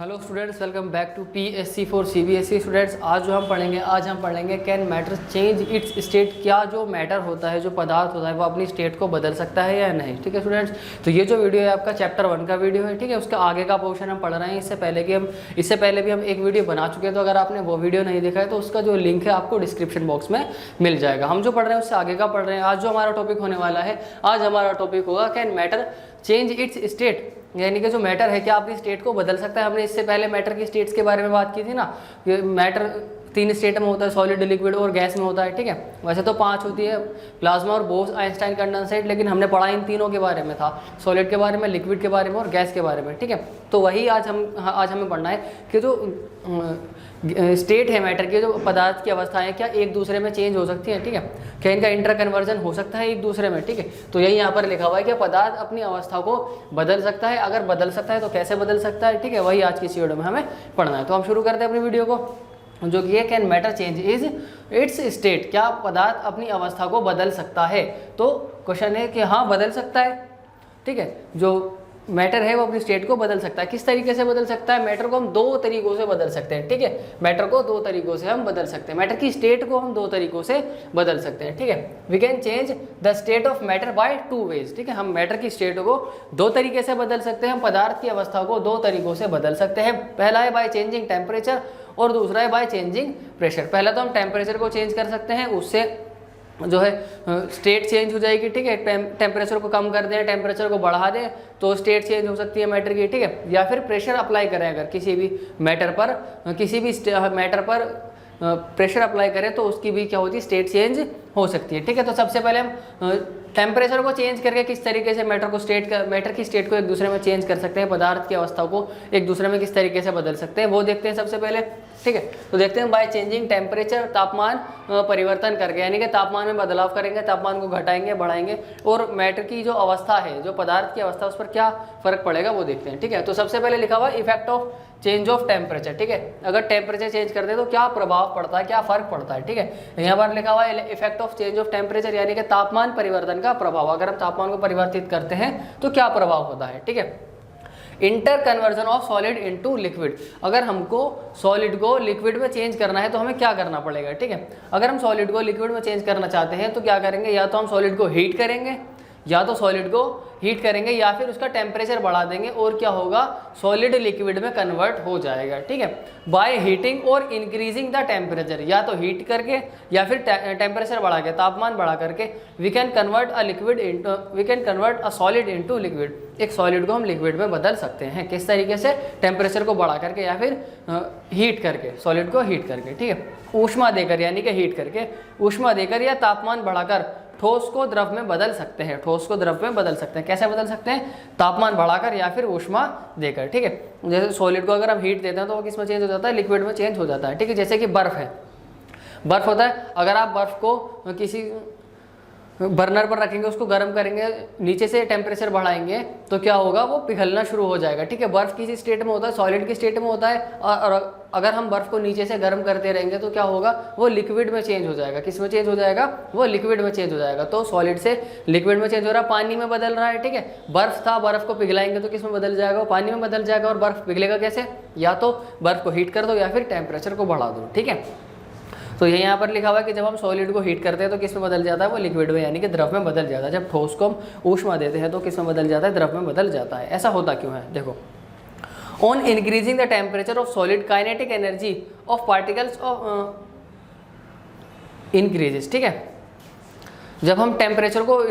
Hello students, welcome back to PSC for CBSE students. आज हम पढ़ेंगे can matter change its state. क्या जो मैटर होता है, जो पदार्थ होता है, वो अपनी स्टेट को बदल सकता है या नहीं। ठीक है स्टूडेंट्स, तो ये जो वीडियो है आपका चैप्टर 1 का वीडियो है। ठीक है, उसका आगे का पोर्शन हम पढ़ रहे हैं। इससे पहले भी हम एक वीडियो बना चुके हैं, तो अगर आपने वो वीडियो नहीं देखा है तो उसका जो लिंक है आपको डिस्क्रिप्शन बॉक्स में मिल जाएगा। हम जो पढ़ रहे हैं उससे आगे का पढ़ रहे हैं। आज जो हमारा टॉपिक होने वाला है, आज हमारा टॉपिक होगा can matter change its state, यानी कि जो मैटर है क्या अपनी स्टेट को बदल सकता है। हमने इससे पहले मैटर की स्टेट्स के बारे में बात की थी ना। मैटर 3 स्टेट में होता है, सॉलिड, लिक्विड और गैस में होता है। ठीक है, वैसे तो 5 होती है, प्लाज्मा और बोस, आइंस्टाइन, कंडेंसेट, लेकिन हमने पढ़ा इन तीनों के बारे में था, सॉलिड के बारे में, लिक्विड के बारे में और गैस के बारे में। ठीक है, तो वही आज हमें पढ़ना है कि जो स्टेट है मैटर की, जो पदार्थ की अवस्थाएं क्या एक दूसरे में चेंज हो सकती हैं। ठीक है, क्या इनका इंटर कन्वर्जन हो सकता है एक दूसरे में। ठीक है, तो यही यहाँ पर लिखा हुआ है कि पदार्थ अपनी अवस्था को बदल सकता है। अगर बदल सकता है तो कैसे बदल सकता है। ठीक है, वही आज की इस वीडियो में हमें पढ़ना है। तो हम शुरू करते हैं अपनी वीडियो को, जो कि ये can matter change is it's state. क्या पदार्थ अपनी अवस्था को बदल सकता है। तो क्वेश्चन है कि हाँ, बदल सकता है। ठीक है, जो मैटर है वो अपनी स्टेट को बदल सकता है। किस तरीके से बदल सकता है। मैटर को हम 2 तरीकों से बदल सकते हैं। ठीक है, मैटर को 2 तरीकों से हम बदल सकते हैं। मैटर की स्टेट को हम 2 तरीकों से बदल सकते हैं। ठीक है, we can change the state of matter by 2 ways. ठीक है, हम मैटर की स्टेट को 2 तरीके से बदल सकते हैं। हम पदार्थ की अवस्था को 2 तरीकों से बदल सकते हैं। पहला है बाय चेंजिंग टेम्परेचर और दूसरा है बाय चेंजिंग प्रेशर। पहला तो हम टेम्परेचर को चेंज कर सकते हैं, उससे जो है स्टेट चेंज हो जाएगी। ठीक है, टेम्परेचर को कम कर दें, टेम्परेचर को बढ़ा दें तो स्टेट चेंज हो सकती है मैटर की। ठीक है, या फिर प्रेशर अप्लाई करें, अगर किसी भी मैटर पर प्रेशर अप्लाई करें तो उसकी भी क्या होती है, स्टेट चेंज हो सकती है। ठीक है, तो सबसे पहले हम टेम्परेचर को चेंज करके किस तरीके से मैटर की स्टेट को एक दूसरे में चेंज कर सकते हैं, पदार्थ की अवस्था को एक दूसरे में किस तरीके से बदल सकते हैं, वो देखते हैं सबसे पहले। ठीक है, तो देखते हैं बाय चेंजिंग टेम्परेचर, तापमान परिवर्तन करके, यानी कि तापमान में बदलाव करेंगे, तापमान को घटाएंगे, बढ़ाएंगे, और मैटर की जो अवस्था है, जो पदार्थ की अवस्था, उस पर क्या फर्क पड़ेगा वो देखते हैं। ठीक है, तो सबसे पहले लिखा हुआ effect of change of temperature. ठीक है, अगर टेम्परेचर चेंज करते हैं तो क्या प्रभाव पड़ता है, क्या फर्क पड़ता है। ठीक है, यहाँ पर लिखा हुआ है effect of change of temperature, यानी कि तापमान परिवर्तन का प्रभाव। अगर हम तापमान को परिवर्तित करते हैं तो क्या प्रभाव होता है। ठीक है, inter conversion of solid into liquid. अगर हमको सॉलिड को लिक्विड में चेंज करना है तो हमें क्या करना पड़ेगा। ठीक है, अगर हम सॉलिड को लिक्विड में चेंज करना चाहते हैं तो क्या करेंगे, या तो हम सॉलिड को हीट करेंगे, या फिर उसका टेम्परेचर बढ़ा देंगे, और क्या होगा, सॉलिड लिक्विड में कन्वर्ट हो जाएगा। ठीक है, बाय हीटिंग और इंक्रीजिंग द टेम्परेचर, या तो हीट करके या फिर टेम्परेचर बढ़ा के, तापमान बढ़ा करके we can convert a solid into liquid. एक सॉलिड को हम लिक्विड में बदल सकते हैं। किस तरीके से, टेम्परेचर को बढ़ा करके या फिर हीट करके, सॉलिड को हीट करके। ठीक है, ऊष्मा देकर, यानी कि हीट करके, ऊष्मा देकर या तापमान बढ़ाकर ठोस को द्रव में बदल सकते हैं। कैसे बदल सकते हैं, तापमान बढ़ाकर या फिर ऊष्मा देकर। ठीक है, जैसे सॉलिड को अगर हम हीट देते हैं तो वो किस में चेंज हो जाता है, लिक्विड में चेंज हो जाता है। ठीक है, जैसे कि बर्फ है, बर्फ होता है, अगर आप बर्फ को किसी बर्नर पर रखेंगे, उसको गर्म करेंगे, नीचे से टेम्परेचर बढ़ाएंगे तो क्या होगा, वो पिघलना शुरू हो जाएगा। ठीक है, बर्फ किसी स्टेट में होता है, सॉलिड की स्टेट में होता है, और अगर हम बर्फ को नीचे से गर्म करते रहेंगे तो क्या होगा, वो लिक्विड में चेंज हो जाएगा। किस में चेंज हो जाएगा, वो लिक्विड में चेंज हो जाएगा। तो सॉलिड से लिक्विड में चेंज हो रहा है, पानी में बदल रहा है। ठीक है, बर्फ था, बर्फ को पिघलाएंगे तो किस में बदल जाएगा, वो पानी में बदल जाएगा। और बर्फ पिघलेगा कैसे, या तो बर्फ को हीट कर दो या फिर टेम्परेचर को बढ़ा दो। ठीक है, तो ये यहाँ पर लिखा हुआ है कि जब हम सॉलिड को हीट करते हैं तो किस में बदल जाता है, वो लिक्विड में, यानी कि द्रव में बदल जाता है। जब ठोस को हम ऊष्मा देते हैं तो किस में बदल जाता है, द्रव में बदल जाता है। ऐसा होता क्यों है, देखो, on increasing the temperature of solid kinetic energy of particles of increases. ठीक है, जब हम टेम्परेचर को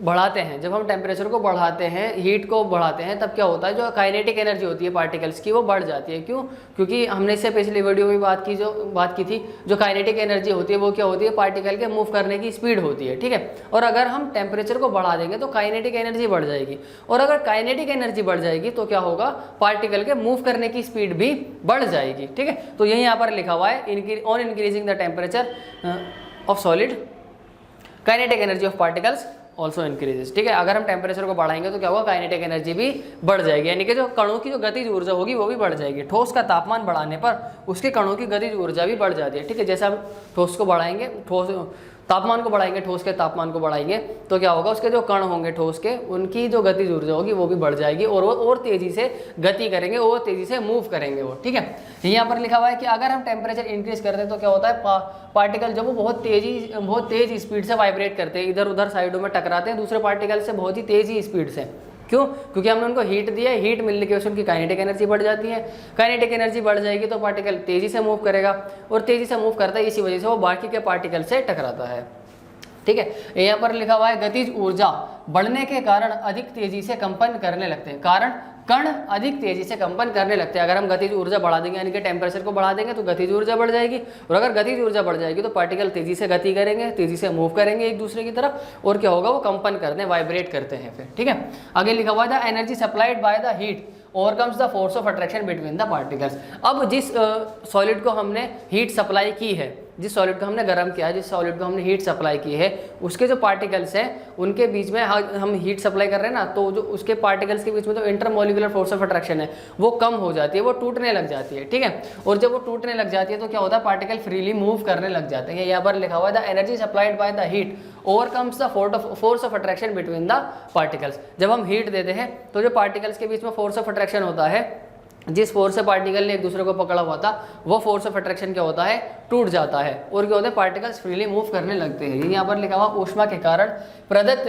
बढ़ाते हैं, हीट को बढ़ाते हैं, तब क्या होता है, जो काइनेटिक एनर्जी होती है पार्टिकल्स की वो बढ़ जाती है। क्यों, क्योंकि हमने इससे पिछली वीडियो में बात की थी, जो काइनेटिक एनर्जी होती है वो क्या होती है, पार्टिकल के मूव करने की स्पीड होती है। ठीक है, और अगर हम टेम्परेचर को बढ़ा देंगे तो काइनेटिक एनर्जी बढ़ जाएगी, और अगर काइनेटिक एनर्जी बढ़ जाएगी तो क्या होगा, पार्टिकल के मूव करने की स्पीड भी बढ़ जाएगी। ठीक है, तो यही यहाँ पर लिखा हुआ है, on increasing the temperature of solid kinetic energy of particles also increases. ठीक है, अगर हम टेम्परेचर को बढ़ाएंगे तो क्या होगा, काइनेटिक एनर्जी भी बढ़ जाएगी, यानी कि जो कणों की जो गतिज ऊर्जा होगी वो भी बढ़ जाएगी। ठोस का तापमान बढ़ाने पर उसके कणों की गतिज ऊर्जा भी बढ़ जाती है। ठीक है, जैसे हम ठोस को बढ़ाएंगे, तापमान को बढ़ाएंगे, ठोस के तापमान को बढ़ाएंगे तो क्या होगा, उसके जो कण होंगे ठोस के, उनकी जो गतिज ऊर्जा होगी वो भी बढ़ जाएगी और वो और तेजी से गति करेंगे, और तेजी से मूव करेंगे वो, ठीक है। यहाँ पर लिखा हुआ है कि अगर हम टेम्परेचर इंक्रीज करते हैं तो क्या होता है, पार्टिकल जब वो बहुत तेज स्पीड से वाइब्रेट करते हैं, इधर उधर साइडों में टकराते हैं दूसरे पार्टिकल से बहुत ही तेजी स्पीड से। क्यों? क्योंकि हमने उनको हीट दिया है, हीट मिलने की वजह से उनकी काइनेटिक एनर्जी बढ़ जाती है, काइनेटिक एनर्जी बढ़ जाएगी तो पार्टिकल तेजी से मूव करेगा, और तेजी से मूव करता है, इसी वजह से वो बाकी के पार्टिकल से टकराता है, ठीक है। यहाँ पर लिखा हुआ है गतिज ऊर्जा बढ़ने के कारण अधिक तेजी से कंपन करने लगते हैं, कारण कण अधिक तेजी से कंपन करने लगते हैं। अगर हम गतिज ऊर्जा बढ़ा देंगे यानी कि टेम्परेचर को बढ़ा देंगे तो गतिज ऊर्जा बढ़ जाएगी, और अगर गतिज ऊर्जा बढ़ जाएगी तो पार्टिकल तेजी से गति करेंगे, तेजी से मूव करेंगे एक दूसरे की तरफ, और क्या होगा, वो कंपन करने, वाइब्रेट करते हैं फिर, ठीक है। आगे लिखा हुआ है the energy supplied by the heat overcomes the force of attraction between the particles. अब जिस सॉलिड को हमने हीट सप्लाई की है, जिस सॉलिड को हमने गर्म किया है, जिस सॉलिड को हमने हीट सप्लाई की है, उसके जो पार्टिकल्स हैं उनके बीच में हम हीट सप्लाई कर रहे हैं ना, तो जो उसके पार्टिकल्स के बीच में जो इंटरमोलिकुलर फोर्स ऑफ अट्रैक्शन है वो कम हो जाती है, वो टूटने लग जाती है, ठीक है। और जब वो टूटने लग जाती है तो क्या होता है, पार्टिकल फ्रीली मूव करने लग जाते हैं। यहाँ पर लिखा हुआ है the energy supplied by the heat overcomes the force of attraction between the particles. जब हम हीट देते हैं तो जो पार्टिकल्स के बीच में फोर्स ऑफ अट्रैक्शन होता है, जिस फोर्स से पार्टिकल ने एक दूसरे को पकड़ा हुआ था, वो फोर्स ऑफ अट्रैक्शन क्या होता है, टूट जाता है, और क्या होता है, पार्टिकल्स फ्रीली मूव करने लगते हैं। यहाँ पर लिखा हुआ ऊष्मा के कारण प्रदत्त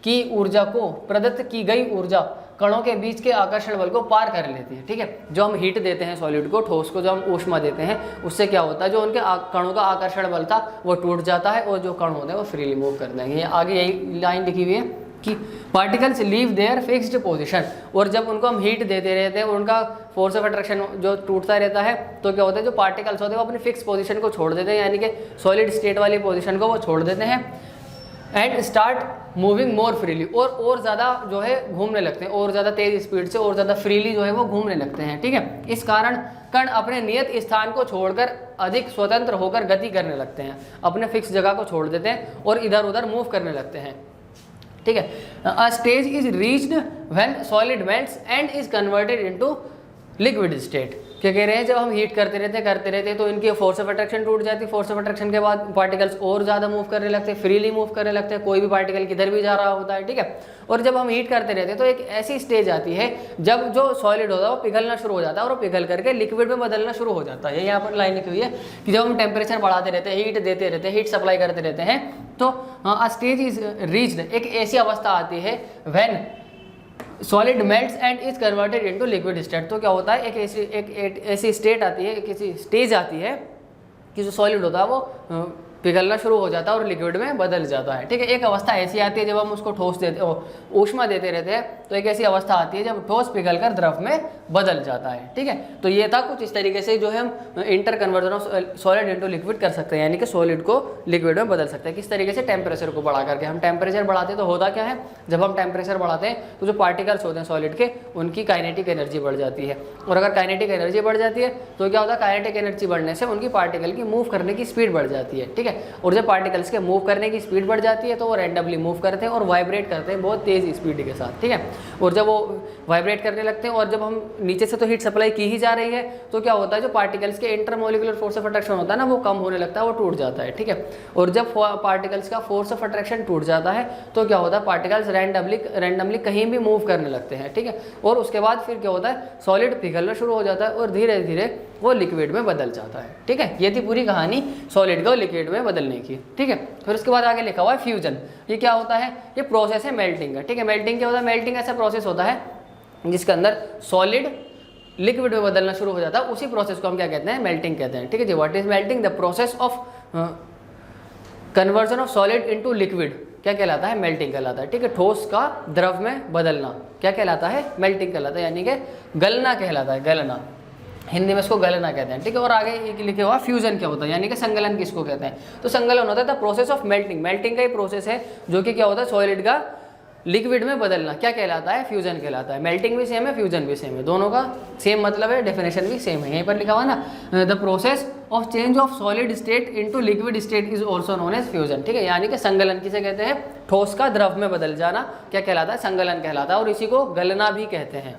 की गई ऊर्जा कणों के बीच के आकर्षण बल को पार कर लेती है, ठीक है। जो हम हीट देते हैं सॉलिड को, ठोस को, जो हम ऊष्मा देते हैं, उससे क्या होता है, जो उनके कणों का आकर्षण बल था वो टूट जाता है, और जो कण होते हैं वो फ्रीली मूव कर देंगे। आगे यही लाइन लिखी हुई है कि particles leave their fixed position, और जब उनको हम हीट देते रहते हैं और उनका फोर्स ऑफ अट्रैक्शन जो टूटता रहता है तो क्या होता है, जो पार्टिकल्स होते हैं वो अपनी फिक्स पोजीशन को छोड़ देते हैं, यानी कि सॉलिड स्टेट वाली पोजीशन को वो छोड़ देते हैं, and start moving more freely, और ज़्यादा जो है घूमने लगते हैं, और ज़्यादा तेज स्पीड से और ज़्यादा फ्रीली जो है वो घूमने लगते हैं, ठीक है। इस कारण कण अपने नियत स्थान को छोड़कर अधिक स्वतंत्र होकर गति करने लगते हैं, अपने फिक्स जगह को छोड़ देते हैं और इधर उधर मूव करने लगते हैं, ठीक है। अ stage is reached when solid melts and is converted into liquid state. क्या कह रहे हैं, जब हम हीट करते रहते हैं तो इनकी फोर्स ऑफ अट्रैक्शन टूट जाती है, फोर्स ऑफ अट्रैक्शन के बाद पार्टिकल्स और ज़्यादा मूव करने लगते हैं, फ्रीली मूव करने लगते हैं, कोई भी पार्टिकल किधर भी जा रहा होता है, ठीक है। और जब हम हीट करते रहते हैं तो एक ऐसी स्टेज आती है जब जो सॉलिड होता है वो पिघलना शुरू हो जाता है, और वो पिघल करके लिक्विड में बदलना शुरू हो जाता है। यहाँ पर लाइन लिखी हुई है कि जब हम टेम्परेचर बढ़ाते रहते हैं, हीट देते रहते हैं, हीट सप्लाई करते रहते हैं, तो अ स्टेज इज रीच्ड, एक ऐसी अवस्था आती है when solid melts and is converted into liquid state. तो क्या होता है, एक ऐसी स्टेट आती है, एक ऐसी स्टेज आती है कि जो सॉलिड होता है वो पिघलना शुरू हो जाता है और लिक्विड में बदल जाता है, ठीक है। एक अवस्था ऐसी आती है जब हम उसको ठोस देते ऊष्मा देते रहते हैं, तो एक ऐसी अवस्था आती है जब ठोस पिघलकर द्रव में बदल जाता है, ठीक है। तो ये था कुछ इस तरीके से जो है हम inter conversion of solid into liquid कर सकते हैं, यानी कि सॉलिड को लिक्विड में बदल सकते हैं। किस तरीके से, टेम्परेचर को बढ़ा करके। हम टेम्परेचर बढ़ाते हैं तो होता क्या है, जब हम टेम्परेचर बढ़ाते हैं तो जो पार्टिकल्स होते हैं सॉलिड के, उनकी काइनेटिक एनर्जी बढ़ जाती है, और अगर काइनेटिक एनर्जी बढ़ जाती है तो क्या होता है, काइनेटिक एनर्जी बढ़ने से उनकी पार्टिकल की मूव करने की स्पीड बढ़ जाती है, ठीक है। और जब पार्टिकल्स के मूव करने की स्पीड बढ़ जाती है तो वो रैंडमली मूव करते हैं और वाइब्रेट करते हैं बहुत तेज स्पीड के साथ, ठीक है। और जब वो वाइब्रेट करने लगते हैं, और जब हम नीचे से तो हीट सप्लाई की ही जा रही है, तो क्या होता है, जो पार्टिकल्स के इंटरमोलिकुलर फोर्स ऑफ अट्रैक्शन होता है ना, वो कम होने लगता है, वो टूट जाता है, ठीक है। और जब पार्टिकल्स का फोर्स ऑफ अट्रैक्शन टूट जाता है तो क्या होता है, पार्टिकल्स रैंडमली कहीं भी मूव करने लगते हैं, ठीक है। और उसके बाद फिर क्या होता है, सॉलिड पिघलना शुरू हो जाता है और धीरे धीरे वो लिक्विड में बदल जाता है, ठीक है। ये थी पूरी कहानी सॉलिड को लिक्विड में बदलने की, ठीक है। फिर उसके बाद आगे लिखा हुआ है फ्यूजन। ये क्या होता है, ये प्रोसेस है मेल्टिंग का, ठीक है। मेल्टिंग क्या होता है, मेल्टिंग ऐसा प्रोसेस होता है जिसके अंदर सॉलिड लिक्विड में बदलना शुरू हो जाता है, उसी प्रोसेस को हम क्या कहते हैं, मेल्टिंग कहते हैं, ठीक है जी। What is melting, the process of conversion of solid into liquid क्या कहलाता है, मेल्टिंग कहलाता है, ठीक है। ठोस का द्रव में बदलना क्या कहलाता है, मेल्टिंग कहलाता है, यानी कि गलना कहलाता है, गलना, हिंदी में इसको गलना कहते हैं, ठीक है। और आगे लिखे हुआ फ्यूजन क्या होता है, यानी कि संगलन किसको कहते हैं, तो संगलन होता है the process of melting. Melting का ही प्रोसेस है जो कि क्या होता है, सॉलिड का लिक्विड में बदलना क्या कहलाता है, फ्यूजन कहलाता है। मेल्टिंग भी सेम है, फ्यूजन भी सेम है, दोनों का सेम मतलब है, डेफिनेशन भी सेम है। यहीं पर लिखा हुआ ना, the process of change of solid state into liquid state is also known as fusion, ठीक है। यानी कि संगलन किसे कहते हैं, ठोस का द्रव में बदल जाना क्या कहलाता है, संगलन कहलाता है, और इसी को गलना भी कहते हैं,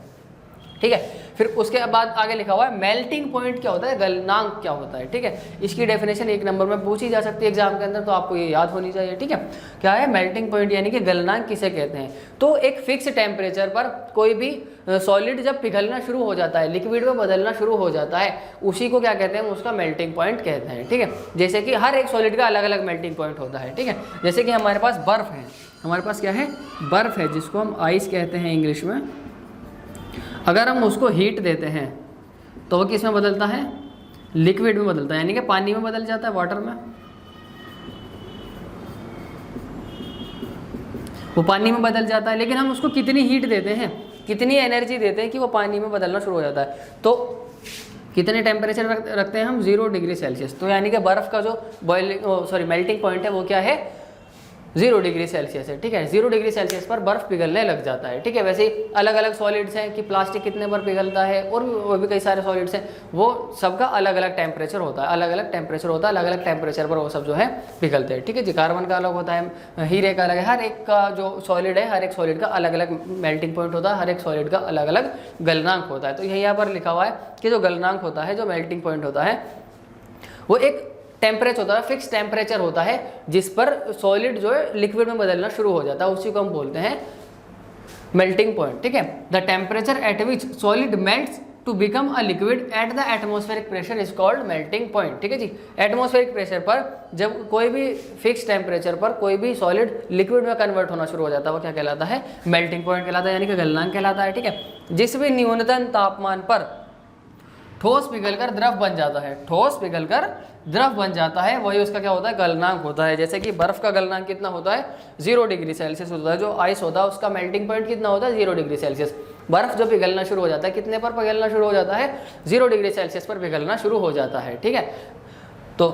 ठीक है। फिर उसके बाद आगे लिखा हुआ है मेल्टिंग पॉइंट क्या होता है, गलनांक क्या होता है। ठीक है, इसकी डेफिनेशन 1 नंबर में पूछी जा सकती है एग्जाम के अंदर, तो आपको ये याद होनी चाहिए। ठीक है, क्या है मेल्टिंग पॉइंट यानी कि गलनांक किसे कहते हैं। तो एक फिक्स टेम्परेचर पर कोई भी सॉलिड जब पिघलना शुरू हो जाता है, लिक्विड में बदलना शुरू हो जाता है, उसी को क्या कहते हैं, उसका मेल्टिंग पॉइंट कहते हैं। ठीक है, जैसे कि हर एक सॉलिड का अलग अलग मेल्टिंग पॉइंट होता है। ठीक है, जैसे कि हमारे पास बर्फ है, हमारे पास क्या है, बर्फ है, जिसको हम आइस कहते हैं इंग्लिश में। अगर हम उसको हीट देते हैं तो वो किस में बदलता है, लिक्विड में बदलता है, यानी कि पानी में बदल जाता है, वाटर में। वो पानी में बदल जाता है, लेकिन हम उसको कितनी हीट देते हैं, कितनी एनर्जी देते हैं कि वो पानी में बदलना शुरू हो जाता है। तो कितने टेम्परेचर रखते हैं हम, 0 डिग्री सेल्सियस। तो यानी कि बर्फ़ का जो मेल्टिंग पॉइंट है वो क्या है, 0 डिग्री सेल्सियस है। ठीक है, 0 डिग्री सेल्सियस पर बर्फ़ पिघलने लग जाता है। ठीक है, वैसे ही अलग अलग सॉलिड्स हैं कि प्लास्टिक कितने पर पिघलता है, और वो भी कई सारे सॉलिड्स हैं, वो सबका अलग अलग टेम्परेचर होता है, अलग अलग टेम्परेचर होता है, अलग अलग टेम्परेचर पर वो सब जो है पिघलते हैं। ठीक है जी, कार्बन का अलग होता है, हीरे का अलग है, हर एक का जो सॉलिड है, हर एक सॉलिड का अलग अलग मेल्टिंग पॉइंट होता है, हर एक सॉलिड का अलग अलग गलनांक होता है। तो यही यहाँ पर लिखा हुआ है कि जो गलनांक होता है, जो मेल्टिंग पॉइंट होता है, वो एक टेम्परेचर होता है, फिक्स टेम्परेचर होता है, जिस पर सॉलिड जो है लिक्विड में बदलना शुरू हो जाता है, उसी को हम बोलते हैं मेल्टिंग पॉइंट। ठीक है, the temperature at which solid melts to become a liquid at the atmospheric pressure is called melting point. ठीक है जी, एटमॉस्फेरिक प्रेशर पर जब कोई भी फिक्स टेम्परेचर पर कोई भी सॉलिड लिक्विड में कन्वर्ट होना शुरू हो जाता है, वो क्या कहलाता है, मेल्टिंग पॉइंट कहलाता है, यानी कि गलनांक कहलाता है। ठीक है, जिस भी न्यूनतम तापमान पर ठोस पिघलकर द्रव बन जाता है, ठोस पिघलकर द्रव बन जाता है, वही उसका क्या होता है, गलनांक होता है। जैसे कि बर्फ का गलनांक कितना होता है, 0 डिग्री सेल्सियस होता है। जो आइस होता है उसका मेल्टिंग पॉइंट कितना होता है, 0 डिग्री सेल्सियस। बर्फ जो पिघलना शुरू हो जाता है, कितने पर पिघलना शुरू हो जाता है, 0 डिग्री सेल्सियस पर पिघलना शुरू हो जाता है। ठीक है, तो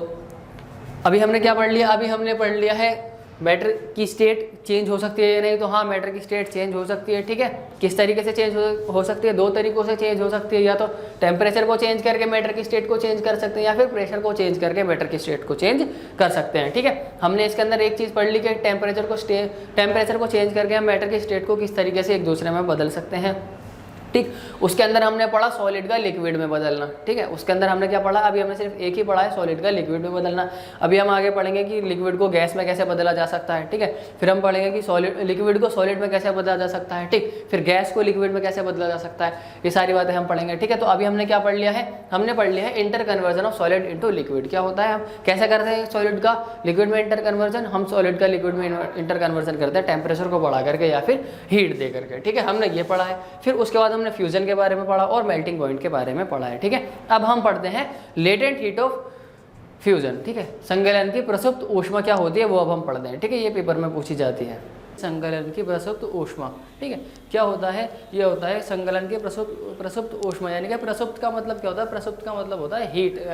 अभी हमने क्या पढ़ लिया, अभी हमने पढ़ लिया है मैटर की स्टेट चेंज हो सकती है या नहीं। तो हाँ, मैटर की स्टेट चेंज हो सकती है। ठीक है, किस तरीके से चेंज हो सकती है, 2 तरीकों से चेंज हो सकती है, या तो टेम्परेचर को चेंज करके मैटर की स्टेट को चेंज कर सकते हैं, या फिर प्रेशर को चेंज करके मैटर की स्टेट को चेंज कर सकते हैं। ठीक है, हमने इसके अंदर एक चीज़ पढ़ ली कि टेम्परेचर को चेंज करके हम मैटर की स्टेट को किस तरीके से एक दूसरे में बदल सकते हैं। ठीक, उसके अंदर हमने पढ़ा सॉलिड का लिक्विड में बदलना। ठीक है, उसके अंदर हमने क्या पढ़ा, अभी हमने सिर्फ एक ही पढ़ा है, सॉलिड का लिक्विड में बदलना। अभी हम आगे पढ़ेंगे कि लिक्विड को गैस में कैसे बदला जा सकता है। ठीक है, फिर हम पढ़ेंगे कि लिक्विड को सॉलिड में कैसे बदला जा सकता है। ठीक, फिर गैस को लिक्विड में कैसे बदला जा सकता है, ये सारी बातें हम पढ़ेंगे। ठीक है, तो अभी हमने क्या पढ़ लिया है, हमने पढ़ लिया है inter conversion of solid into liquid क्या होता है, हम कैसे करते हैं सॉलिड का लिक्विड में इंटर कन्वर्जन। हम सॉलिड का लिक्विड में इंटर कन्वर्जन करते हैं टेम्परेचर को बढ़ा करके या फिर हीट दे करके। ठीक है, हमने ये पढ़ा है। फिर उसके बाद हमने फ्यूजन के बारे में पढ़ा और मेल्टिंग पॉइंट के बारे में पढ़ा है। ठीक है, अब हम पढ़ते हैं लेटेंट हीट ऑफ फ्यूजन। ठीक है, संगलन की प्रसुप्त ऊष्मा क्या होती है, वो अब हम पढ़ते हैं। ठीक है, ये पेपर में पूछी जाती है, संगलन की प्रसुप्त ऊष्मा। ठीक है, क्या होता है, ये होता है संगलन की प्रसुप्त ऊष्मा, यानी कि प्रसुप्त का मतलब क्या होता है, प्रसुप्त का मतलब होता है हीट,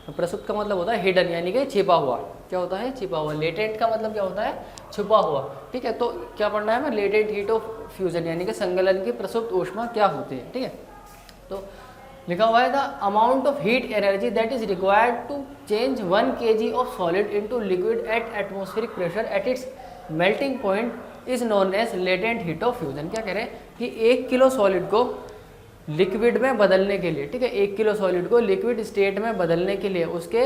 प्रसुप्त का मतलब होता है हिडन, यानी कि छिपा हुआ। क्या होता है, छिपा हुआ। लेटेंट का मतलब क्या होता है, छुपा हुआ। ठीक है, तो क्या पढ़ना है हमें, लेटेंट हीट ऑफ फ्यूजन, यानी कि संगलन की प्रसुप्त ऊष्मा क्या होती है। ठीक है, तो लिखा हुआ है the amount of heat energy that is required to change 1 kg of solid into liquid at atmospheric pressure at its melting point is known as latent heat of fusion. क्या कह रहे हैं कि 1 किलो सॉलिड को liquid में बदलने के लिए, ठीक है, 1 किलो सॉलिड को लिक्विड स्टेट में बदलने के लिए उसके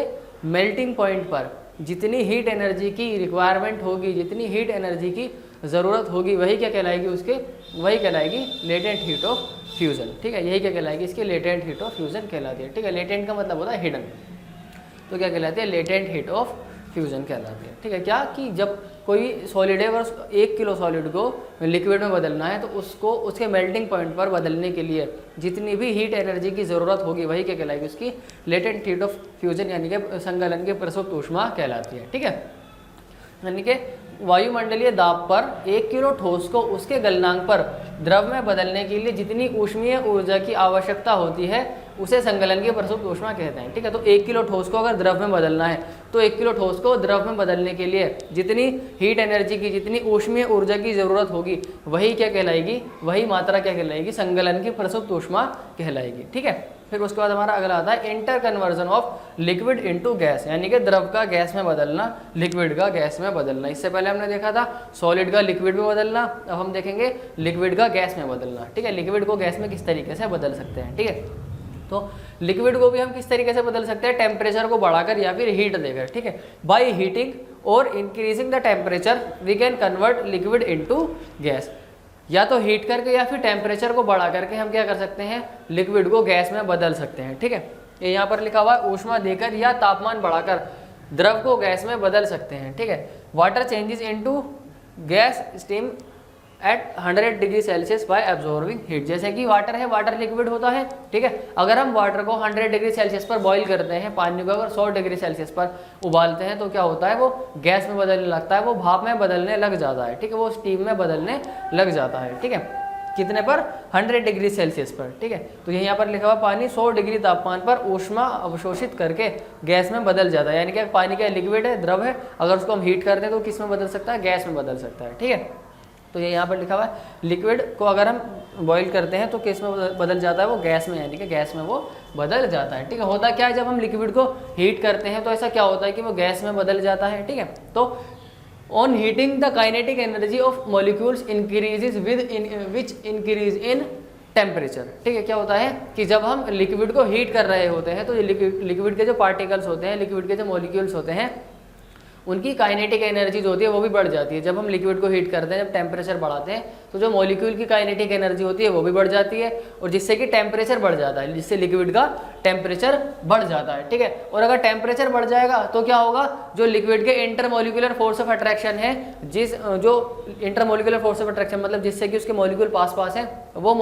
मेल्टिंग पॉइंट पर जितनी हीट एनर्जी की रिक्वायरमेंट होगी, जितनी हीट एनर्जी की ज़रूरत होगी, वही क्या कहलाएगी, उसके वही कहलाएगी लेटेंट हीट ऑफ फ्यूजन। ठीक है, यही क्या कहलाएगी, इसकी लेटेंट हीट ऑफ फ्यूजन कहलाती है। ठीक है, लेटेंट का मतलब होता है हिडन, तो क्या कहलाती है, लेटेंट हीट ऑफ फ्यूजन कहलाती है। ठीक है, क्या कि जब कोई सॉलिड है और 1 किलो सॉलिड को लिक्विड में बदलना है, तो उसको उसके मेल्टिंग पॉइंट पर बदलने के लिए जितनी भी हीट एनर्जी की ज़रूरत होगी, वही क्या कहलाएगी, उसकी लेटेंट हीट ऑफ फ्यूजन यानी कि संगलन की प्रसुप्त ऊष्मा कहलाती है। ठीक है, यानी कि वायुमंडलीय दाब पर 1 किलो ठोस को उसके गलनांक पर द्रव में बदलने के लिए जितनी ऊष्मीय ऊर्जा की आवश्यकता होती है, उसे संगलन की प्रसुप्त ऊष्मा कहते हैं। ठीक है, तो 1 किलो ठोस को अगर द्रव में बदलना है, तो 1 किलो ठोस को द्रव में बदलने के लिए जितनी हीट एनर्जी की, जितनी ऊष्मीय ऊर्जा की ज़रूरत होगी, वही क्या कहलाएगी, वही मात्रा क्या कहलाएगी, संगलन की प्रसुप्त ऊष्मा कहलाएगी। ठीक है, फिर उसके बाद हमारा अगला आता है inter conversion of liquid into gas, यानी कि द्रव का गैस में बदलना, लिक्विड का गैस में बदलना। इससे पहले हमने देखा था सॉलिड का लिक्विड में बदलना, अब हम देखेंगे लिक्विड का गैस में बदलना। ठीक है, लिक्विड को गैस में किस तरीके से बदल सकते हैं। ठीक है, तो लिक्विड को भी हम किस तरीके से बदल सकते हैं, टेम्परेचर को बढ़ाकर या फिर हीट देकर। ठीक है, बाय हीटिंग और increasing the temperature we can convert liquid into gas. या तो हीट करके या फिर टेम्परेचर को बढ़ा करके हम क्या कर सकते हैं, लिक्विड को गैस में बदल सकते हैं। ठीक है, ये यहाँ पर लिखा हुआ है ऊष्मा देकर या तापमान बढ़ाकर द्रव को गैस में बदल सकते हैं। ठीक है, water changes into gas steam eight 100 degree Celsius bye absorbing heat. जैसे कि वाटर है, वाटर लिक्विड होता है। ठीक है, अगर हम वाटर को 100 डिग्री सेल्सियस पर बॉईल करते हैं, पानी को अगर 100 डिग्री सेल्सियस पर उबालते हैं तो क्या होता है, वो गैस में बदलने लगता है, वो भाप में बदलने लग जाता है। ठीक है, वो स्टीम में बदलने लग जाता है। ठीक है, कितने पर, 100 डिग्री सेल्सियस पर। ठीक है, तो यहाँ पर लिखा हुआ पानी 100 डिग्री तापमान पर ऊष्मा अवशोषित करके गैस में बदल जाता है। यानी कि पानी क्या लिक्विड है, द्रव है, अगर उसको हम हीट करते हैं तो किस में बदल सकता है, गैस में बदल सकता है। ठीक है, तो ये यहाँ पर लिखा हुआ है लिक्विड को अगर हम बॉईल करते हैं तो किस में बदल जाता है, वो गैस में, यानी कि गैस में वो बदल जाता है। ठीक है, होता क्या है, जब हम लिक्विड को हीट करते हैं तो ऐसा क्या होता है कि वो गैस में बदल जाता है। ठीक है, तो on heating the kinetic energy of molecules increases which increase in temperature. ठीक है, क्या होता है कि जब हम लिक्विड को हीट कर रहे होते हैं तो लिक्विड के जो पार्टिकल्स होते हैं, लिक्विड के जो मॉलिक्यूल्स होते हैं, उनकी काइनेटिक एनर्जी जो होती है वो भी बढ़ जाती है। जब हम लिक्विड को हीट करते हैं, जब टेम्परेचर बढ़ाते हैं तो जो मॉलिक्यूल की काइनेटिक एनर्जी होती है वो भी बढ़ जाती है, और जिससे कि टेम्परेचर बढ़ जाता है, जिससे लिक्विड का टेम्परेचर बढ़ जाता है। ठीक है, और अगर टेम्परेचर बढ़ जाएगा तो क्या होगा, जो लिक्विड के इंटरमोलिकुलर फोर्स ऑफ अट्रैक्शन है, जो इंटरमोलिकुलर फोर्स ऑफ अट्रैक्शन मतलब जिससे कि उसके मॉलिक्यूल पास पास है, वो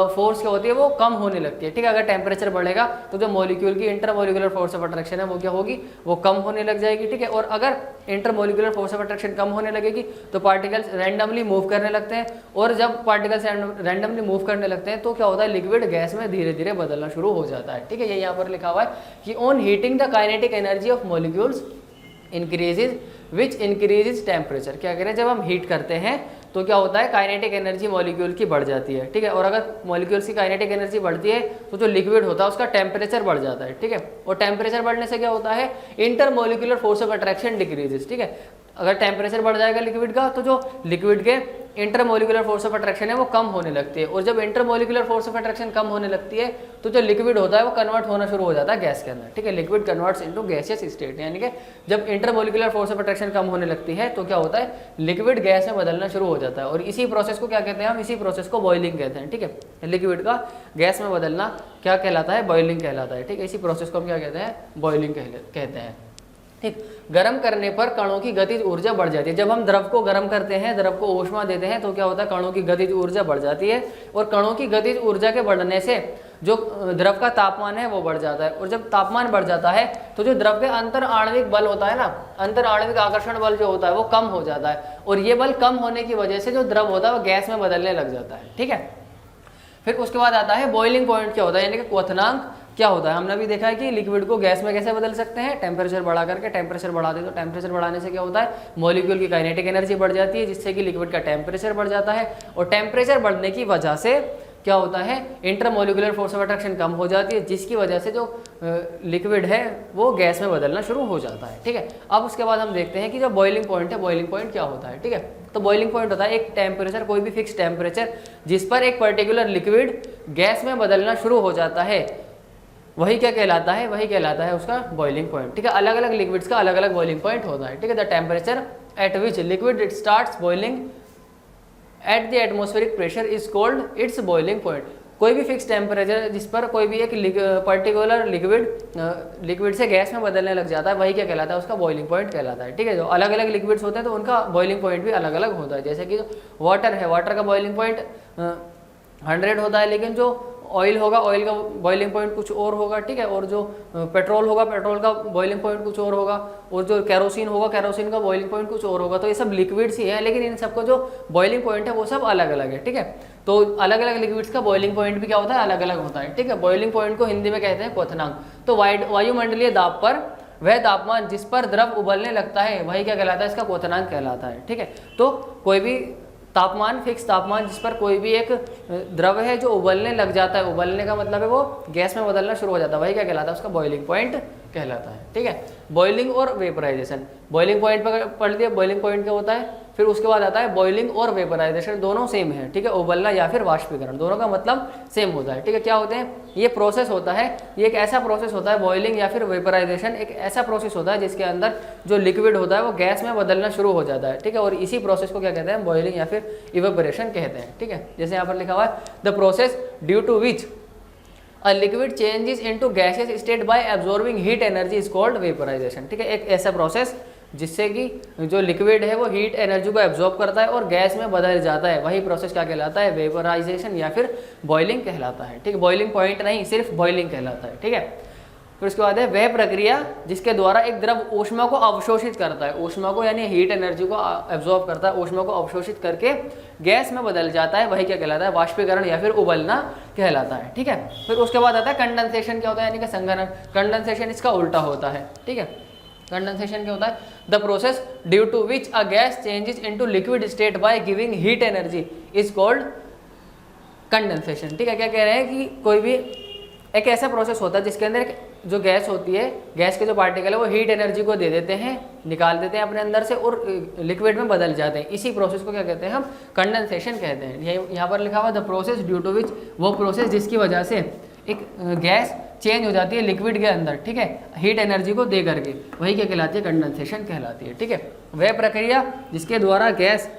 फोर्स क्या होती है, वो कम होने लगती है। ठीक है, अगर टेम्परेचर बढ़ेगा तो जो मॉलिक्यूल की इंटरमोलिकुलर फोर्स ऑफ अट्रैक्शन है वो क्या होगी, वो कम होने लग जाएगी। ठीक है, और अगर इंटरमोलिकुलर फोर्स ऑफ अट्रैक्शन कम होने लगेगी तो पार्टिकल्स रैंडमली मूव करने लगते हैं, और जब पार्टिकल्स रैंडमली मूव करने लगते हैं तो क्या होता है, लिक्विड गैस में धीरे धीरे बदलना शुरू हो जाता है। ठीक है, ये यहाँ पर लिखा हुआ है कि on heating the kinetic energy of molecules increases which increases temperature. क्या करें, जब हम हीट करते हैं तो क्या होता है, काइनेटिक एनर्जी मॉलिक्यूल की बढ़ जाती है। ठीक है, और अगर मॉलिक्यूल्स की काइनेटिक एनर्जी बढ़ती है तो जो लिक्विड होता है उसका टेम्परेचर बढ़ जाता है। ठीक है, और टेम्परेचर बढ़ने से क्या होता है, intermolecular force of attraction decreases. ठीक है, अगर टेम्परेचर बढ़ जाएगा लिक्विड का तो जो लिक्विड के इंटरमोलिकुलर फोर्स ऑफ अट्रैक्शन है वो कम होने लगती है, और जब इंटरमोलिकुलर फोर्स ऑफ अट्रैक्शन कम होने लगती है तो जो लिक्विड होता है वो कन्वर्ट होना शुरू हो जाता है गैस के अंदर। ठीक है, liquid converts into gaseous state, यानी कि जब इंटरमोलिकुलर फोर्स ऑफ अट्रैक्शन कम होने लगती है तो क्या होता है, लिक्विड गैस में बदलना शुरू हो जाता है, और इसी प्रोसेस को क्या कहते हैं हम, इसी प्रोसेस को बॉइलिंग कहते हैं। ठीक है, लिक्विड का गैस में बदलना क्या कहलाता है, बॉइलिंग कहलाता है। ठीक है, इसी प्रोसेस को हम क्या कहते हैं, बॉइलिंग कहते हैं। ठीक, गर्म करने पर कणों की गतिज ऊर्जा बढ़ जाती है। जब हम द्रव को गर्म करते हैं, द्रव को ऊष्मा देते हैं तो क्या होता है, कणों की गतिज ऊर्जा बढ़ जाती है, और कणों की गतिज ऊर्जा के बढ़ने से जो द्रव का तापमान है वो बढ़ जाता है, और जब तापमान बढ़ जाता है तो जो द्रव के अंतर आणविक बल होता है ना, अंतर आणविक आकर्षण बल जो होता है वो कम हो जाता है, और ये बल कम होने की वजह से जो द्रव होता है वो गैस में बदलने लग जाता है। ठीक है, फिर उसके बाद आता है बॉइलिंग पॉइंट क्या होता है, यानी कि क्वथनांक क्या होता है। हमने अभी देखा है कि लिक्विड को गैस में कैसे बदल सकते हैं, टेम्परेचर बढ़ा करके। टेम्परेचर बढ़ा दे तो टेम्परेचर बढ़ाने से क्या होता है, मॉलिक्यूल की काइनेटिक एनर्जी बढ़ जाती है, जिससे कि लिक्विड का टेम्परेचर बढ़ जाता है, और टेम्परेचर बढ़ने की वजह से क्या होता है, इंटरमोलिकुलर फोर्स ऑफ अट्रैक्शन कम हो जाती है, जिसकी वजह से जो लिक्विड है वो गैस में बदलना शुरू हो जाता है। ठीक है, अब उसके बाद हम देखते हैं कि जो बॉइलिंग पॉइंट है, बॉइलिंग पॉइंट क्या होता है। ठीक है, तो बॉइलिंग पॉइंट होता है एक टेम्परेचर, कोई भी फिक्स टेम्परेचर जिस पर एक पर्टिकुलर लिक्विड गैस में बदलना शुरू हो जाता है, वही क्या कहलाता है, वही कहलाता है उसका बॉइलिंग पॉइंट। ठीक है, अलग अलग लिक्विड्स का अलग अलग बॉइलिंग पॉइंट होता है। ठीक है, the temperature at which liquid it starts boiling eight the atmospheric pressure is called its boiling point. कोई भी फिक्स टेम्परेचर जिस पर कोई भी एक पर्टिकुलर लिक्विड से गैस में बदलने लग जाता है, वही क्या कहलाता है, उसका बॉइलिंग पॉइंट कहलाता है। ठीक है, जो अलग अलग लिक्विड्स होते हैं तो उनका बॉइलिंग पॉइंट भी अलग अलग होता है। जैसे कि वाटर है, वाटर का बॉइलिंग पॉइंट 100 होता है, लेकिन जो ऑयल होगा, ऑयल का बॉइलिंग पॉइंट कुछ और होगा। ठीक है, और जो पेट्रोल होगा, पेट्रोल का बॉइलिंग पॉइंट कुछ और होगा, और जो कैरोसिन होगा, कैरोसिन का बॉइलिंग पॉइंट कुछ और होगा। तो ये सब लिक्विड्स ही हैं, लेकिन इन सबका जो बॉइलिंग पॉइंट है वो सब अलग अलग है। ठीक है, तो अलग अलग लिक्विड्स का बॉइलिंग पॉइंट भी क्या होता है, अलग अलग होता है। ठीक है, बॉइलिंग पॉइंट को हिंदी में कहते हैं क्वथनांक। तो वायुमंडलीय दाब पर वह तापमान जिस पर द्रव उबलने लगता है वही क्या कहलाता है, इसका क्वथनांक कहलाता है। ठीक है, तो कोई भी तापमान, फिक्स तापमान जिस पर कोई भी एक द्रव है जो उबलने लग जाता है, उबलने का मतलब है वो गैस में बदलना शुरू हो जाता है, वही क्या कहलाता है, उसका बॉइलिंग पॉइंट कहलाता है। ठीक है, बॉइलिंग और वेपराइजेशन, बॉइलिंग पॉइंट पर पढ़ लिया, बॉइलिंग पॉइंट क्या होता है, फिर उसके बाद आता है बॉइलिंग और वेपराइजेशन, दोनों सेम है। ठीक है, उबलना या फिर वाष्पीकरण, दोनों का मतलब सेम होता है। ठीक है, क्या होते हैं, ये प्रोसेस होता है, ये एक ऐसा प्रोसेस होता है, बॉइलिंग या फिर वेपराइजेशन एक ऐसा प्रोसेस होता है जिसके अंदर जो लिक्विड होता है वो गैस में बदलना शुरू हो जाता है। ठीक है, और इसी प्रोसेस को क्या कहते हैं, बॉइलिंग या फिर इवेपोरेशन कहते हैं। ठीक है, जैसे यहाँ पर लिखा हुआ है the process due to which a liquid changes into gaseous state by absorbing heat energy is called vaporisation. ठीक है, एक ऐसा प्रोसेस जिससे कि जो लिक्विड है वो हीट एनर्जी को एब्जॉर्ब करता है और गैस में बदल जाता है, वही प्रोसेस क्या कहलाता है, वेपराइजेशन या फिर बॉइलिंग कहलाता है। ठीक है, बॉइलिंग पॉइंट नहीं, सिर्फ बॉइलिंग कहलाता है। ठीक है, फिर उसके बाद है वह प्रक्रिया जिसके द्वारा एक द्रव ऊष्मा को अवशोषित करता है, ऊष्मा को यानी हीट एनर्जी को एब्जॉर्ब करता है, ऊष्मा को अवशोषित करके गैस में बदल जाता है, वही क्या कहलाता है, वाष्पीकरण या फिर उबलना कहलाता है। ठीक है, फिर उसके बाद आता है कंडेंसेशन, क्या होता है, यानी कि संघनन। कंडेंसेशन इसका उल्टा होता है। ठीक है, कंडेंसेशन क्या होता है, the process due to which a gas changes into liquid state by giving heat energy is called condensation. ठीक है, क्या कह रहे हैं कि कोई भी एक ऐसा प्रोसेस होता है जिसके अंदर जो गैस होती है, गैस के जो पार्टिकल है वो हीट एनर्जी को दे देते हैं, निकाल देते हैं अपने अंदर से और लिक्विड में बदल जाते हैं, इसी प्रोसेस को क्या कहते हैं, हम कंडेंसेशन कहते हैं। यहाँ पर लिखा हुआ द प्रोसेस ड्यू टू विच, वो प्रोसेस जिसकी वजह से एक गैस चेंज हो जाती है लिक्विड के अंदर, ठीक है, हीट एनर्जी को दे करके, वही क्या कहलाती है, कंडेंसेशन कहलाती है। ठीक है, वह प्रक्रिया जिसके द्वारा गैस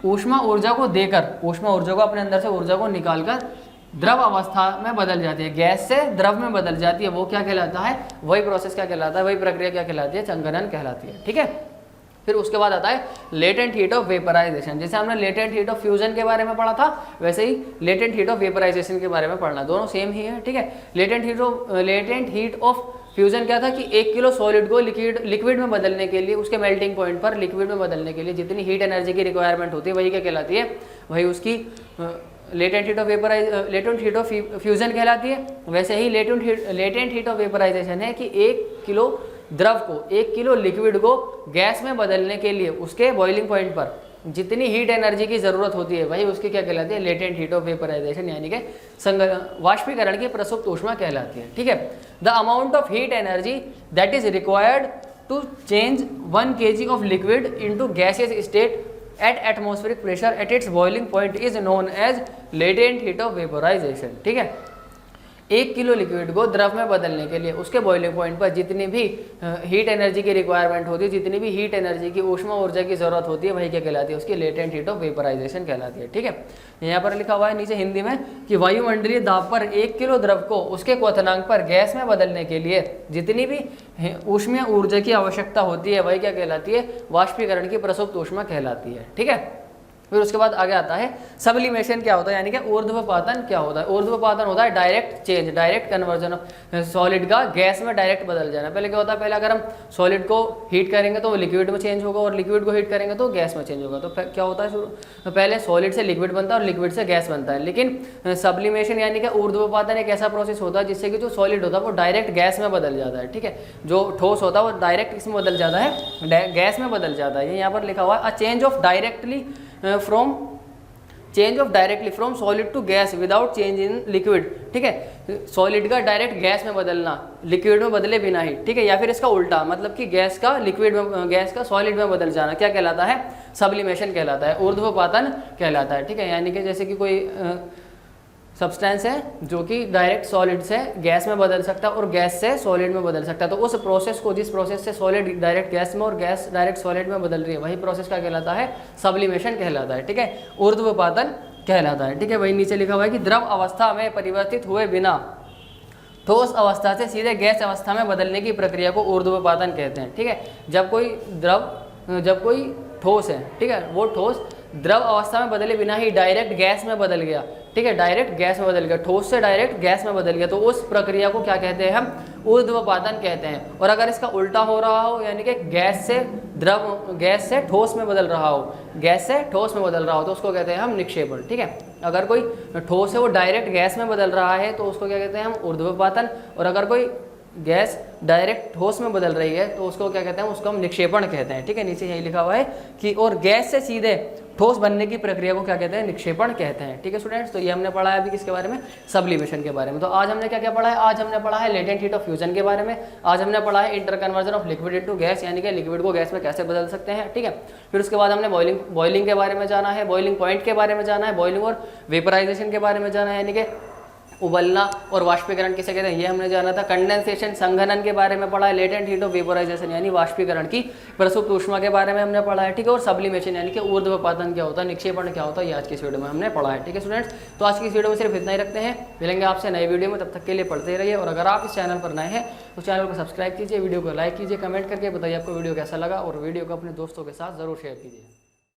ऊष्मा ऊर्जा को देकर, ऊष्मा ऊर्जा को अपने अंदर से ऊर्जा को निकालकर द्रव अवस्था में बदल जाती है, गैस से द्रव में बदल जाती है, वो क्या कहलाता है, वही प्रोसेस क्या कहलाता है, वही प्रक्रिया क्या कहलाती है, संघनन कहलाती है। ठीक है, फिर उसके बाद आता है लेटेंट हीट ऑफ वेपराइजेशन। जैसे हमने लेटेंट हीट ऑफ फ्यूजन के बारे में पढ़ा था, वैसे ही लेटेंट हीट ऑफ वेपराइजेशन के बारे में पढ़ना, दोनों सेम ही है। ठीक है, लेटेंट हीट ऑफ फ्यूजन क्या था कि 1 किलो सॉलिड को लिक्विड में बदलने के लिए, उसके मेल्टिंग पॉइंट पर लिक्विड में बदलने के लिए जितनी हीट एनर्जी की रिक्वायरमेंट होती है, वही क्या कहलाती है, वही उसकी लेटेंट हीट ऑफ फ्यूजन कहलाती है। वैसे ही लेटेंट हीट ऑफ वेपराइजेशन है कि 1 किलो द्रव को, 1 किलो लिक्विड को गैस में बदलने के लिए उसके बॉइलिंग पॉइंट पर जितनी हीट एनर्जी की जरूरत होती है, वही उसकी क्या कहलाती है, लेटेंट हीट ऑफ वेपराइजेशन, यानी कि वाष्पीकरण की प्रसुप्त ऊष्मा कहलाती है। ठीक है, the amount of heat energy that is required to change 1 kg of liquid into gaseous state at atmospheric pressure at its boiling point is known as latent heat of vaporization। ठीक है, 1 किलो लिक्विड को द्रव में बदलने के लिए उसके boiling point पर जितनी भी हीट एनर्जी की रिक्वायरमेंट होती है, जितनी भी हीट एनर्जी की ऊष्मा ऊर्जा की जरूरत होती है, वही क्या कहलाती है, उसकी लेटेंट हीट ऑफ वेपराइजेशन कहलाती है। ठीक है, यहाँ पर लिखा हुआ है नीचे हिंदी में कि वायुमंडलीय दाब पर 1 किलो द्रव को उसके क्वथनांक पर गैस में बदलने के लिए जितनी भी ऊष्मीय ऊर्जा की आवश्यकता होती है, वही क्या कहलाती है, वाष्पीकरण की प्रसुप्त ऊष्मा कहलाती है। ठीक है, फिर उसके बाद आगे आता है सब्लिमेशन क्या होता है, यानी कि ऊर्ध्वपातन क्या होता है। ऊर्ध्वपातन होता है direct change, direct conversion of solid का गैस में डायरेक्ट बदल जाना। पहले क्या होता है, पहले अगर हम सॉलिड को हीट करेंगे तो वो लिक्विड में चेंज होगा, और लिक्विड को हीट करेंगे तो गैस में चेंज होगा। तो क्या होता है, तो पहले सॉलिड से लिक्विड बनता है और लिक्विड से गैस बनता है। लेकिन सब्लिमेशन यानी कि ऊर्ध्वपातन एक ऐसा प्रोसेस होता है जिससे कि जो सॉलिड होता है वो डायरेक्ट गैस में बदल जाता है। ठीक है, जो ठोस होता है वो डायरेक्ट इसमें बदल जाता है, गैस में बदल जाता है। ये यहाँ पर लिखा हुआ है a change of directly from solid to gas without change in liquid. ठीक है, सॉलिड का डायरेक्ट गैस में बदलना, लिक्विड में बदले बिना ही। ठीक है, या फिर इसका उल्टा, मतलब कि गैस का लिक्विड में, गैस का सॉलिड में बदल जाना क्या कहलाता है, सब्लिमेशन कहलाता है, ऊर्ध्वपातन कहलाता है। ठीक है, यानी कि जैसे कि कोई सब्सटेंस है जो कि डायरेक्ट सॉलिड से गैस में बदल सकता है और गैस से सॉलिड में बदल सकता है, तो उस प्रोसेस को, जिस प्रोसेस से सॉलिड डायरेक्ट गैस में और गैस डायरेक्ट सॉलिड में बदल रही है, वही प्रोसेस क्या कहलाता है, सब्लिमेशन कहलाता है। ठीक है, ऊर्ध्वपातन कहलाता है। ठीक है, वही नीचे लिखा हुआ है कि द्रव अवस्था में परिवर्तित हुए बिना ठोस अवस्था से सीधे गैस अवस्था में बदलने की प्रक्रिया को ऊर्ध्वपातन कहते हैं। ठीक है, जब कोई ठोस है, ठीक है, वो ठोस द्रव अवस्था में बदले बिना ही डायरेक्ट गैस में बदल गया। ठीक है, डायरेक्ट गैस में बदल गया, ठोस से डायरेक्ट गैस में बदल गया, तो उस प्रक्रिया को क्या कहते हैं, हम ऊर्ध्वपातन कहते हैं। और अगर इसका उल्टा हो रहा हो, यानी कि गैस से ठोस में बदल रहा हो, गैस से ठोस में बदल रहा हो, तो उसको कहते हैं हम निक्षेपण। ठीक है, अगर कोई ठोस है वो डायरेक्ट गैस में बदल रहा है तो उसको क्या कहते हैं हम, ऊर्ध्वपातन। और अगर कोई गैस डायरेक्ट ठोस में बदल रही है तो उसको क्या कहते हैं, उसको हम निक्षेपण कहते हैं। ठीक है, नीचे यही लिखा हुआ है कि और गैस से सीधे ठोस बनने की प्रक्रिया को क्या कहते हैं, निक्षेपण कहते हैं। ठीक है स्टूडेंट्स, तो ये हमने पढ़ा है अभी किसके बारे में, सब्लिमेशन के बारे में। तो आज हमने क्या क्या पढ़ा है, आज हमने पढ़ा है लेटेंट हीट ऑफ फ्यूजन के बारे में, आज हमने पढ़ा है inter conversion of liquid into gas, यानी कि लिक्विड को गैस में कैसे बदल सकते हैं। ठीक है, फिर उसके बाद हमने बॉइलिंग के बारे में जाना है, बॉइलिंग पॉइंट के बारे में जाना है, बॉइलिंग और वेपराइजेशन के बारे में जाना है, यानी कि उबलना और वाष्पीकरण किसे कहते हैं ये हमने जाना था। कंडेंसेशन संघनन के बारे में पढ़ा है, लेटेंट हीट ऑफ वेपोराइजेशन यानी वाष्पीकरण की प्रसुप्त ऊष्मा के बारे में हमने पढ़ा है। ठीक है, और सब्लिमेशन यानी कि ऊर्ध्वपातन क्या होता है, निक्षेपण क्या होता है, ये आज की वीडियो में हमने पढ़ा है। ठीक है स्टूडेंट्स, तो आज की वीडियो में सिर्फ इतना ही रखते हैं, मिलेंगे आपसे नई वीडियो में, तब तक के लिए पढ़ते रहिए। और अगर आप इस चैनल पर नए हैं तो चैनल को सब्सक्राइब कीजिए, वीडियो को लाइक कीजिए, कमेंट करके बताइए आपको वीडियो कैसा लगा, और वीडियो को अपने दोस्तों के साथ जरूर शेयर कीजिए।